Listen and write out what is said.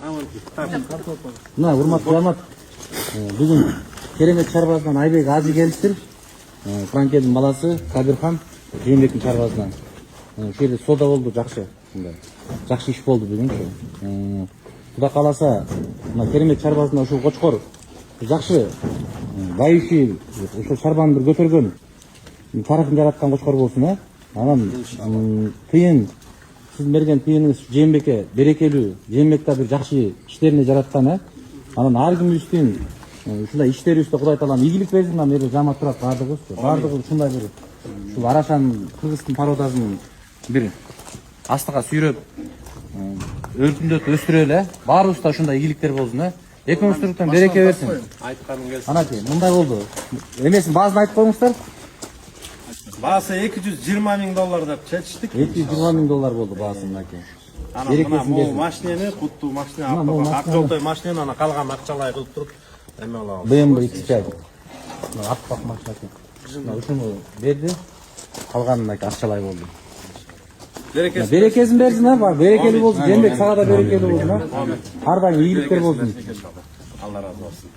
Мына урматтуу Жамат, бүгүн керемет чарбазынан Айбек Азы келиптир. Франкелдин баласы Кабирхан Жээнбектин чарбазынан. Ушул жерде сода болду, жакшы. Жакшы иш болду бүгүнчү. Кудай кааласа, мына керемет чарбазынан ушул Кочкор жакшы байыши, ушул чарбаны бир көтөргөн тарыхын жараткан Кочкор болсун, Анан тыйын сиздин берген тыйыныңыз Жээнбекке берекелүү, Жээнбек да бир жакшы иштерине жараткан, Анан ар кимибиздин ушундай иштерибизде Кудай Таалам ийгилик берсин. Мына жерде Жамат турат баардыгы ушундай бир ушул Арашан кыргыздын породасынын бир астыга сүйрөп өркүндөтүп өстүрө эле. Баарыбыз да ушундай ийгиликтер болсун. Экөөңүздөрдөн береке берсин. Айтканың келсин. Анакей, мындай болду. Эмесин баазын айтып коюңуздар. Баасы $220,000 деп чечтик. $220,000 болду баасы мынакей. Анан бул машинени, куттуу машина, ак жолдой машинени ана калган акчалай кылып туруп эме алабыз. BMW X5. Атпак машинасы. Ушуну берди. Калганын акчалай болду. Берекесин берсин, бар. Берекелүү болсун. Жээнбек сага да берекелүү болсун. Ар дайым ийгиликтер болсун. Алла разы болсун.